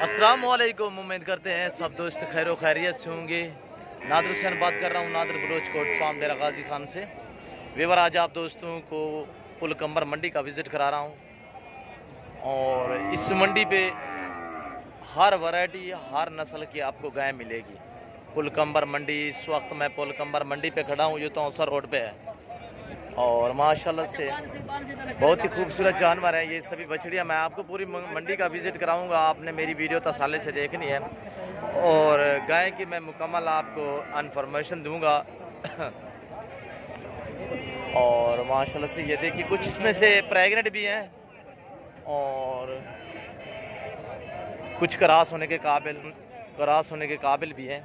अस्सलाम वालेकुम। उम्मीद करते हैं सब दोस्त खैर खैरियत से होंगे। नादिर हुसैन बात कर रहा हूँ, नादिर बलोच कोट फार्म डेरा गाजी खान से। वेवर आज आप दोस्तों को पुलकंबर मंडी का विज़िट करा रहा हूँ और इस मंडी पे हर वैरायटी हर नस्ल की आपको गाय मिलेगी। पुलकंबर मंडी, इस वक्त मैं पुलकंबर मंडी पे खड़ा हूँ, ये तो औसर रोड पे है और माशाल्लाह से बहुत ही खूबसूरत जानवर है ये सभी बछड़ियाँ। मैं आपको पूरी मंडी का विज़िट कराऊंगा, आपने मेरी वीडियो तसल्ली से देखनी है और गाय की मैं मुकम्मल आपको इन्फॉर्मेशन दूंगा। और माशाल्लाह से ये देखिए कुछ इसमें से प्रेग्नेंट भी हैं और कुछ क्रॉस होने के काबिल भी हैं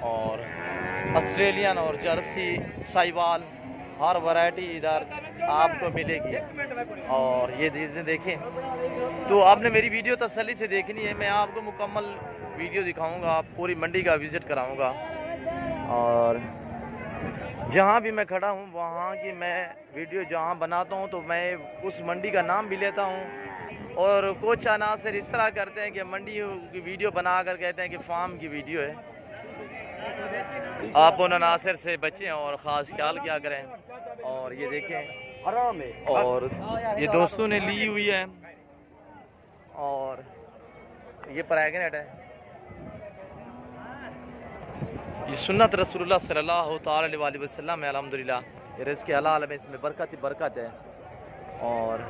और ऑस्ट्रेलियन और जर्सी साहिवाल हर वैरायटी इधर आपको मिलेगी। और ये चीज़ें देखें तो आपने मेरी वीडियो तसल्ली से देखनी है, मैं आपको मुकम्मल वीडियो दिखाऊंगा, पूरी मंडी का विज़िट कराऊंगा और जहाँ भी मैं खड़ा हूँ वहाँ की मैं वीडियो जहाँ बनाता हूँ तो मैं उस मंडी का नाम भी लेता हूँ। और कुछ अनासर इस तरह करते हैं कि मंडी की वीडियो बना कर कहते हैं कि फार्म की वीडियो है। आप उन अनासर से बचें और ख़ास ख्याल क्या करें। और ये देखें और ये दोस्तों ने ली हुई है और ये प्रेग्नेंट है। ये सुन्नत रसूलुल्लाह सल्लल्लाहु अलैहि वसल्लम है। अल्हम्दुलिल्लाह ये रिज़्क़ हलाल में, इसमें बरकत ही बरकत है। और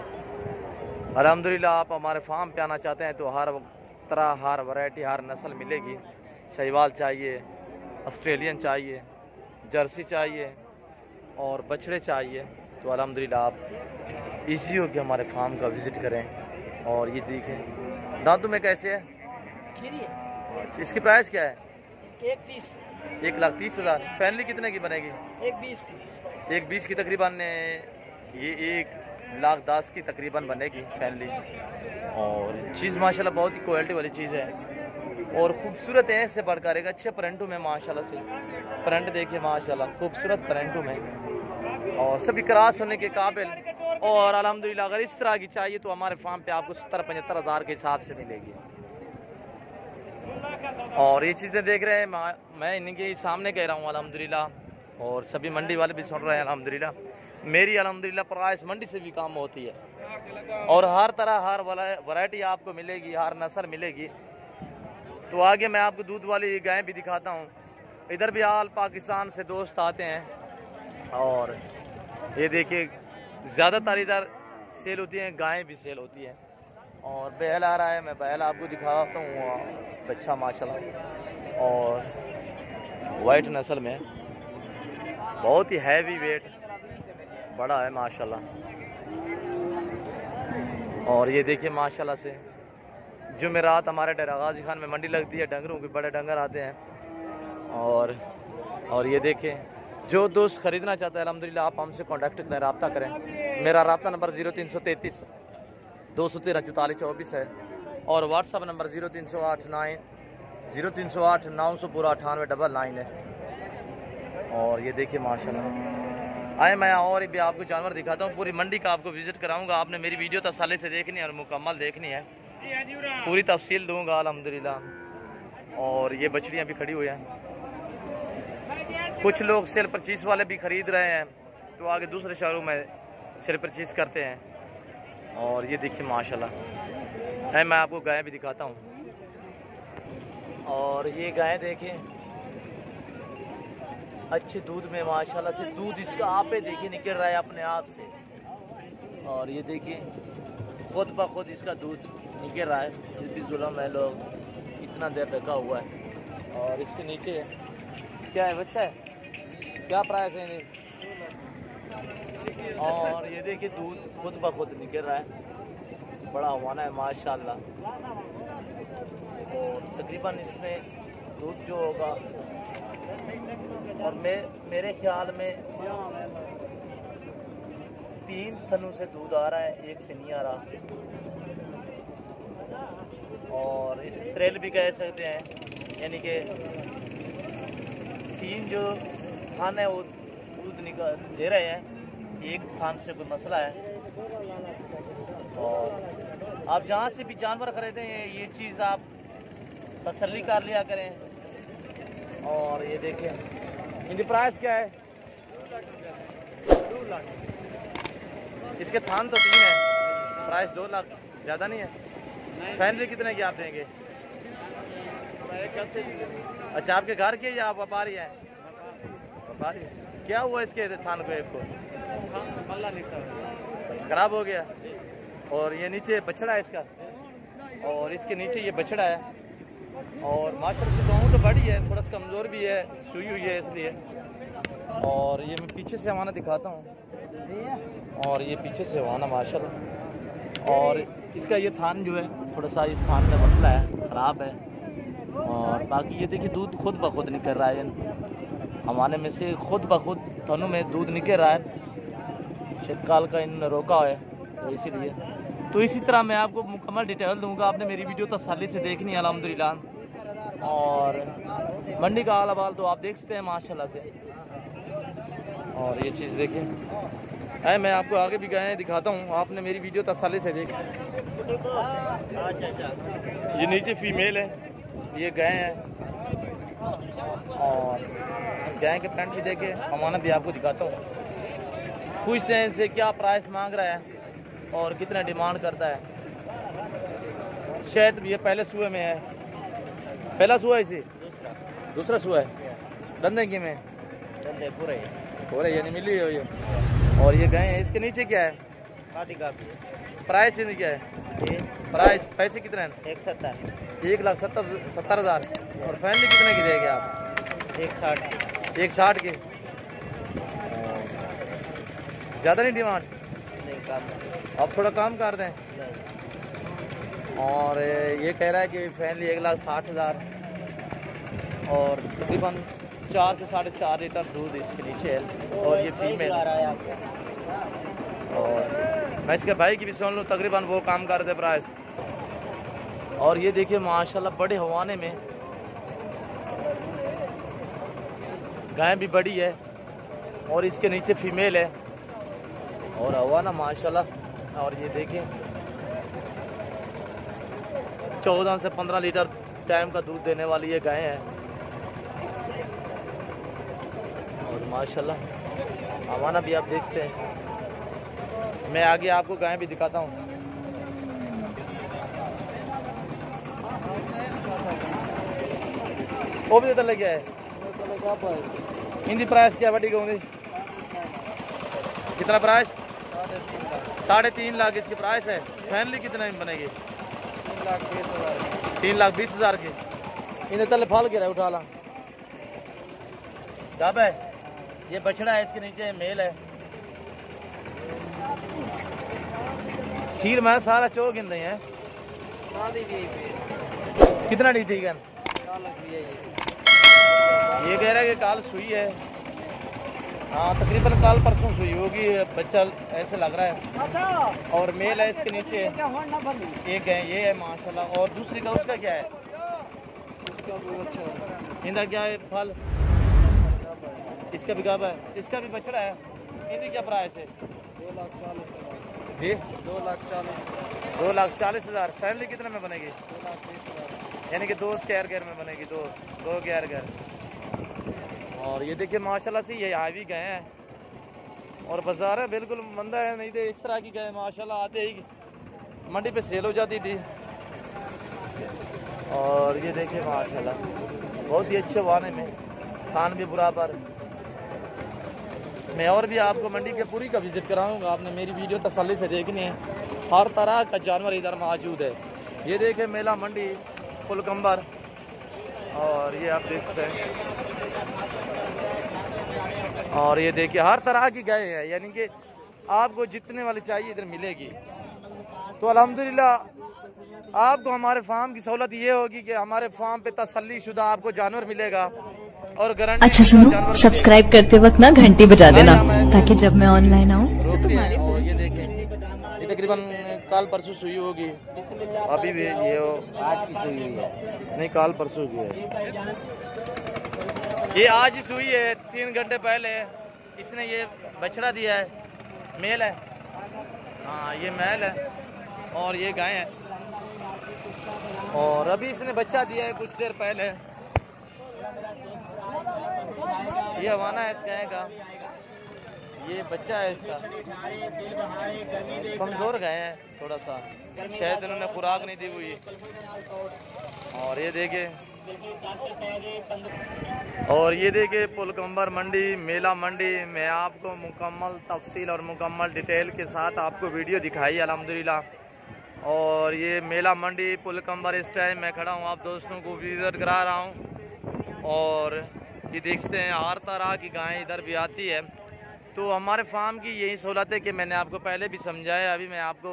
अल्हम्दुलिल्लाह आप हमारे फार्म पे आना चाहते हैं तो हर तरह हर वैरायटी हर नस्ल मिलेगी। साहिवाल चाहिए, ऑस्ट्रेलियन चाहिए, जर्सी चाहिए और बछड़े चाहिए तो अल्हम्दुलिल्लाह आप इसी हो कि हमारे फार्म का विज़िट करें। और ये देखें दांतों में कैसे है, इसकी प्राइस क्या है? 1,30,000। फैमिली कितने की बनेगी? 1,20 की तकरीबन, ये 1,10,000 की तकरीबन बनेगी फैमिली। और चीज़ माशाल्लाह बहुत ही क्वालिटी वाली चीज़ है और ख़ूबसूरत है, इससे बढ़कर एक अच्छे प्रिंटों में माशाल्लाह से प्रिंट देखिए माशाल्लाह खूबसूरत प्रिंटों में और सभी क्रॉस होने के काबिल। और अल्हम्दुलिल्लाह अगर इस तरह की चाहिए तो हमारे फार्म पे आपको 70-75 हज़ार के हिसाब से मिलेगी। और ये चीज़ें देख रहे हैं मैं इनके सामने कह रहा हूँ अल्हम्दुलिल्लाह और सभी मंडी वाले भी सुन रहे हैं अल्हम्दुलिल्लाह। मेरी अल्हम्दुलिल्लाह प्राइस मंडी से भी काम होती है और हर तरह हर वैरायटी आपको मिलेगी, हर नस्ल मिलेगी। तो आगे मैं आपको दूध वाली गाय भी दिखाता हूँ। इधर भी आल पाकिस्तान से दोस्त आते हैं और ये देखिए ज़्यादातर इधर सेल होती हैं, गायें भी सेल होती हैं। और बैल आ रहा है, मैं बैल आपको दिखाता हूँ, अच्छा माशाल्लाह और वाइट नस्ल में बहुत ही हैवी वेट बड़ा है माशाल्लाह। और ये देखिए माशाल्लाह से जुमेरात हमारे डेरा गाजी खान में मंडी लगती है, डंगरों के बड़े डंगर आते हैं। और ये देखें जो दोस्त ख़रीदना चाहता है अल्हम्दुलिल्लाह आप हमसे कांटेक्ट करें, रब्ता करें। मेरा रब्ता नंबर 0333 213 4424 है और व्हाट्सअप नंबर 0308 900 पूरा 9899 है। और ये देखिए माशाल्लाह आए मैं और भी आपको जानवर दिखाता हूँ, पूरी मंडी का आपको विज़िट कराऊंगा। आपने मेरी वीडियो तसल्ली से देखनी है और मुकम्मल देखनी है, पूरी तफसील दूंगा अल्हम्दुलिल्लाह। और ये बछड़ियाँ भी खड़ी हुई हैं, कुछ लोग सेल परचेज वाले भी ख़रीद रहे हैं तो आगे दूसरे शहरों में सेल परचेज करते हैं। और ये देखिए माशाल्लाह है, मैं आपको गाय भी दिखाता हूँ। और ये गाय देखिए अच्छे दूध में माशाल्लाह से दूध इसका आपे देखिए निकल रहा है अपने आप से। और ये देखिए खुद ब खुद इसका दूध निकल रहा है, जितनी जुल्म है लोग इतना देर रखा हुआ है। और इसके नीचे क्या है, बच्चा है, क्या प्राइस है? और ये देखिए दूध खुद ब खुद निकल रहा है, बड़ा हुआना है माशाल्लाह। और तकरीबन इसमें दूध जो होगा और मेरे ख्याल में 3 थनों से दूध आ रहा है, एक से नहीं आ रहा। और इसे त्रेल भी कह सकते हैं, यानी कि 3 जो थान है वो दूध निकाल दे रहे हैं, एक थान से कोई मसला है। और आप जहाँ से भी जानवर खरीदें ये चीज़ आप तसल्ली कर लिया करें। और ये देखें इनकी प्राइस क्या है? 2 लाख। इसके थान तो 3 है, प्राइस 2 लाख ज़्यादा नहीं है? फैमिली कितने की आप देंगे? अच्छा, आपके घर के या आप व्यापारी हैं? व्यापारी। क्या हुआ इसके थान को? एक को पल्ला निकला, खराब हो गया। और ये नीचे बछड़ा है इसका, और इसके नीचे ये बछड़ा है। और माशाल्लाह से गाँव तो बड़ी है, थोड़ा सा कमज़ोर भी है, सुई हुई है इसलिए। और ये मैं पीछे से हवाना दिखाता हूँ, और ये पीछे से हवाना माशाल्लाह। और इसका ये थान जो है थोड़ा सा इस थान में मसला है, ख़राब है। और बाकी ये देखिए दूध खुद ब खुद निकल रहा है, हमारे में से खुद ब खुद थनों में दूध निकल रहा है। शीतकाल का इन्होंने रोका है तो इसीलिए। तो इसी तरह मैं आपको मुकम्मल डिटेल दूंगा, आपने मेरी वीडियो तसल्ली से देखनी है अल्हम्दुलिल्लाह। और मंडी का हाल अहवाल तो आप देख सकते हैं माशाल्लाह से। और ये चीज़ देखिए, मैं आपको आगे भी गए दिखाता हूँ, आपने मेरी वीडियो तसल्ली से देखी। ये नीचे फीमेल है, ये गाय है। और गाय के प्रिंट भी देखे, हमारा भी आपको दिखाता हूँ। पूछते हैं इनसे क्या प्राइस मांग रहा है और कितना डिमांड करता है। शायद ये पहले सुए में है, पहला सुआ है इसे, दूसरा सुआ है। धंधे की में पूरे यानी मिली हो ये। और ये गए हैं, इसके नीचे क्या है? प्राइस इनकी क्या है? प्राइस पैसे कितने हैं? 1,70,000। और फैमिली कितने की देंगे आप? 1,60 के। ज़्यादा नहीं डिमांड? आप थोड़ा कम कर दें। और ये कह रहा है कि फैमिली 1,60,000 और तकरीबन 4 से 4.5 लीटर दूध इसके नीचे है। और ये फीमेल। और मैं इसके भाई की भी सुन लूँ, तकरीबन वो काम कर दे प्राइस। और ये देखिए माशाल्लाह बड़े हवाने में गाय भी बड़ी है, और इसके नीचे फीमेल है। और हवाना माशाल्लाह। और ये देखिए 14 से 15 लीटर टाइम का दूध देने वाली ये गाय है। और माशाल्लाह हवाना भी आप देखते हैं। मैं आगे आपको गाय भी दिखाता हूँ। वो भी तो लगे है। इनकी प्राइस क्या बड़ी कहूँगी? कितना प्राइस? 3.5 लाख इसकी प्राइस है। फैमिली कितना में बनेगी? 3,20,000 की। इन्हें तले फल गिरा उठा ला। कब है? ये बछड़ा है, इसके नीचे मेल है। खीर में सारा चो गिन रही है। कितना दी थी? ये कह रहा है कि काल सुई है। हाँ तकरीबन काल परसों सुई होगी, बच्चा ऐसे लग रहा है। और मेल है इसके नीचे एक है, ये है माशाल्लाह। और दूसरी का उसका क्या है? इनका क्या है फल? इसका भी गाब है, इसका भी बछड़ा है। इनकी क्या प्राइस है? 2,40,000 जी। 2,40,000। फैमिली कितने में बनेगी? 2,20,000 यानी कि 2 स्क्वायर गेयर में बनेगी, 2 स्क्वायर गेयर। और ये देखिए माशाल्लाह से ये यहाँ भी गए हैं। और बाजार है बिल्कुल मंदा है, नहीं तो इस तरह की गए माशाल्लाह आते ही मंडी पे सेल हो जाती थी। और ये देखिए माशाल्लाह बहुत ही अच्छे वाने में थान भी बराबर। मैं और भी आपको मंडी के पूरी का विजिट कराऊंगा, आपने मेरी वीडियो तसल्ली से देखनी है। हर तरह का जानवर इधर मौजूद है। ये देखे मेला मंडी पुलकम्बर। और ये आप देख सकते हैं। और ये देखिए हर तरह की गाय है, यानी कि आपको जितने वाली चाहिए इधर मिलेगी। तो अल्हम्दुलिल्लाह आपको हमारे फार्म की सहूलत ये होगी कि हमारे फार्म पे तसल्ली शुदा आपको जानवर मिलेगा और गारंटी। अच्छा सुनो, सब्सक्राइब करते वक्त ना घंटी बजा देना ताकि जब मैं ऑनलाइन आऊँ। और ये देखें ये तकरीबन काल परसों सुई होगी, अभी भी ये आज की सुई हुई है, नहीं काल परसों की है। ये आज ही सुई है, 3 घंटे पहले इसने ये बछड़ा दिया है, मेल है। हाँ ये मेल है और ये गाय है। और अभी इसने बच्चा दिया है कुछ देर पहले। ये हवाना है इस गाय का, ये बच्चा है इसका। कमजोर गाय है थोड़ा सा, शायद इन्होंने खुराक नहीं दी हुई। और ये देखे, और ये देखिए पुलकम्बर मंडी, मेला मंडी। मैं आपको मुकम्मल तफसील और मुकम्मल डिटेल के साथ आपको वीडियो दिखाई अल्हम्दुलिल्लाह। और ये मेला मंडी पुलकम्बर इस टाइम मैं खड़ा हूँ, आप दोस्तों को विजिट करा रहा हूँ। और ये देखते हैं हर तरह की गायें इधर भी आती है। तो हमारे फार्म की यही सहूलत है कि मैंने आपको पहले भी समझाया, अभी मैं आपको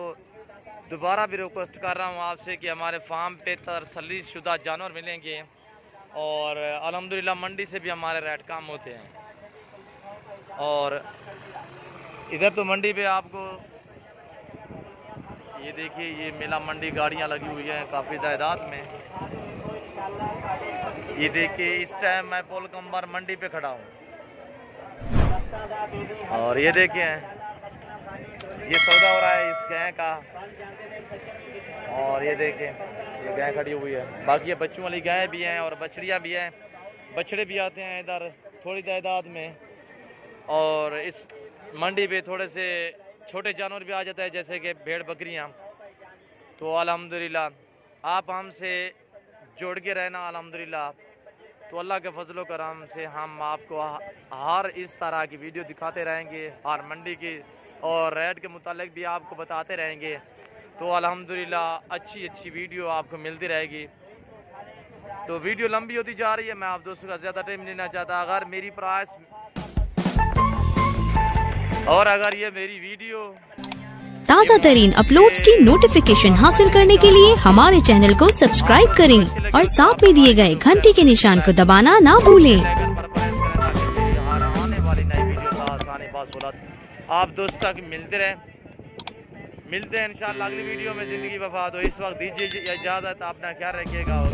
दोबारा भी रिक्वेस्ट कर रहा हूँ आपसे कि हमारे फार्म पे तसल्ली शुदा जानवर मिलेंगे। और अल्हम्दुलिल्लाह मंडी से भी हमारे रेट कम होते हैं। और इधर तो मंडी पे आपको ये देखिए, ये मेला मंडी गाड़ियाँ लगी हुई हैं काफ़ी तादाद में। ये देखिए इस टाइम मैं पुलकम्बर मंडी पे खड़ा हूँ। और ये देखिए ये सौदा हो रहा है इस गाय का। और ये देखिए ये गाय खड़ी हुई है। बाकी ये बच्चों वाली गाय भी हैं और बछड़ियाँ भी हैं, बछड़े भी आते हैं इधर थोड़ी तादाद में। और इस मंडी पे थोड़े से छोटे जानवर भी आ जाते हैं जैसे कि भेड़ बकरियाँ। तो अल्हम्दुलिल्लाह आप हमसे जोड़ के रहना अल्हम्दुलिल्लाह। तो अल्लाह के फजलो करम से हम आपको हर इस तरह की वीडियो दिखाते रहेंगे, हर मंडी की और रेट के मुतालिक भी आपको बताते रहेंगे। तो अल्हम्दुलिल्लाह अच्छी अच्छी वीडियो आपको मिलती रहेगी। तो वीडियो लंबी होती जा रही है, मैं आप दोस्तों का ज़्यादा टाइम लेना चाहता। अगर मेरी प्राइस और अगर ये मेरी वीडियो ताज़ा तरीन अपलोड्स की नोटिफिकेशन हासिल करने के लिए हमारे चैनल को सब्सक्राइब करें और साथ में दिए गए घंटी के निशान को दबाना ना भूलें। आने वाली नई वीडियो का आसानी आप दोस्त तक मिलते हैं इंशाअल्लाह अगली वीडियो में। ज़िंदगी वफा। तो इस वक्त दीजिए इजाज़त, अपना ख्याल रखिएगा और